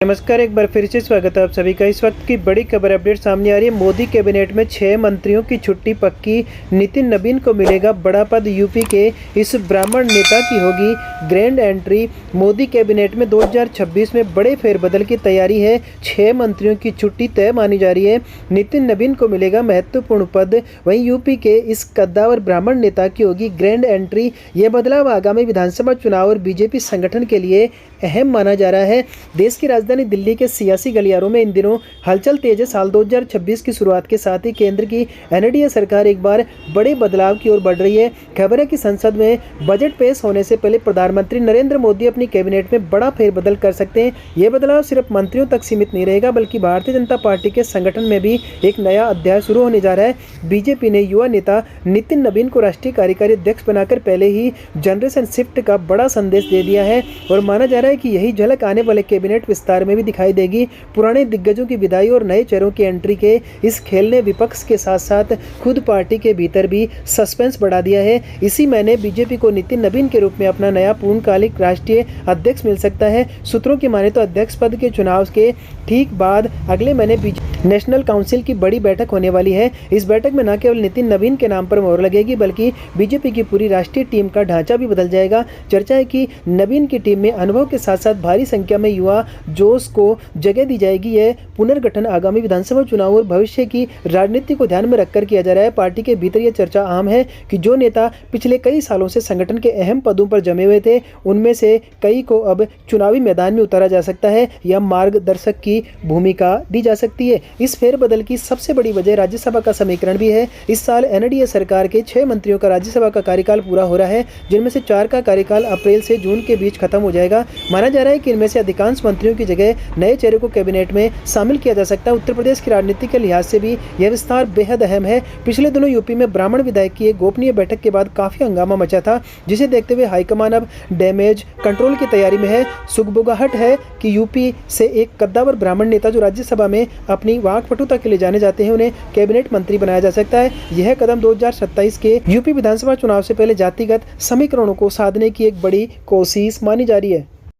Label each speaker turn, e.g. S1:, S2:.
S1: नमस्कार, एक बार फिर से स्वागत है आप सभी का। इस वक्त की बड़ी खबर अपडेट सामने आ रही है। मोदी कैबिनेट में 6 मंत्रियों की छुट्टी पक्की। नितिन नवीन को मिलेगा बड़ा पद। यूपी के इस ब्राह्मण नेता की होगी ग्रैंड एंट्री। मोदी कैबिनेट में 2026 में बड़े फेरबदल की तैयारी है। 6 मंत्रियों की छुट्टी तय मानी जा रही है। नितिन नवीन को मिलेगा महत्वपूर्ण पद। वहीं यूपी के इस कद्दावर ब्राह्मण नेता की होगी ग्रैंड एंट्री। यह बदलाव आगामी विधानसभा चुनाव और बीजेपी संगठन के लिए अहम माना जा रहा है। देश की राजधानी दिल्ली के सियासी गलियारों में इन दिनों हलचल तेज है। साल 2026 की शुरुआत के साथ ही केंद्र की एनडीए सरकार एक बार बड़े बदलाव की ओर बढ़ रही है। खबर है कि संसद में बजट पेश होने से पहले प्रधानमंत्री नरेंद्र मोदी अपनी कैबिनेट में बड़ा फेरबदल कर सकते हैं। यह बदलाव सिर्फ मंत्रियों तक सीमित नहीं रहेगा, बल्कि भारतीय जनता पार्टी के संगठन में भी एक नया अध्याय शुरू होने जा रहा है। बीजेपी ने युवा नेता नितिन नवीन को राष्ट्रीय कार्यकारी अध्यक्ष बनाकर पहले ही जनरेशन शिफ्ट का बड़ा संदेश दे दिया है और माना जा रहा है कि यही झलक आने वाले कैबिनेट विस्तार में भी दिखाई देगी। पुराने दिग्गजों की विदाई और नए चेहरों की एंट्री के इस खेल ने विपक्ष के साथ साथ खुद पार्टी के भीतर भी सस्पेंस बढ़ा दिया है। इसी महीने बीजेपी को नितिन नवीन के रूप में अपना नया पूर्णकालिक राष्ट्रीय अध्यक्ष मिल सकता है। सूत्रों की माने तो अध्यक्ष पद के चुनाव के ठीक बाद अगले महीने नेशनल काउंसिल की बड़ी बैठक होने वाली है। इस बैठक में न केवल नितिन नवीन के नाम पर मोहर लगेगी, बल्कि बीजेपी की पूरी राष्ट्रीय टीम का ढांचा भी बदल जाएगा। चर्चा है कि नवीन की टीम में अनुभव के साथ साथ भारी संख्या में युवा जोश को जगह दी जाएगी। यह पुनर्गठन आगामी विधानसभा चुनाव और भविष्य की राजनीति को ध्यान में रखकर किया जा रहा है। पार्टी के भीतर यह चर्चा आम है कि जो नेता पिछले कई सालों से संगठन के अहम पदों पर जमे हुए थे, उनमें से कई को अब चुनावी मैदान में उतारा जा सकता है या मार्गदर्शक की भूमिका दी जा सकती है। इस फेरबदल की सबसे बड़ी वजह राज्यसभा का समीकरण भी है। इस साल एनडीए सरकार के 6 मंत्रियों का राज्यसभा का कार्यकाल पूरा हो रहा है, जिनमें से 4 का कार्यकाल अप्रैल से जून के बीच खत्म हो जाएगा। माना जा रहा है कि इनमें से अधिकांश मंत्रियों की जगह नए चेहरे को कैबिनेट में शामिल किया जा सकता है। उत्तर प्रदेश की राजनीति के लिहाज से भी यह विस्तार बेहद अहम है। पिछले दिनों यूपी में ब्राह्मण विधायक की एक गोपनीय बैठक के बाद काफी हंगामा मचा था, जिसे देखते हुए हाईकमान अब डैमेज कंट्रोल की तैयारी में है। सुगबुगाहट है कि यूपी से एक कद्दावर ब्राह्मण नेता जो राज्यसभा में अपनी वाकपटुता के लिए जाने जाते हैं, उन्हें कैबिनेट मंत्री बनाया जा सकता है। यह कदम 2027 के यूपी विधानसभा चुनाव से पहले जातिगत समीकरणों को साधने की एक बड़ी कोशिश मानी जा रही है।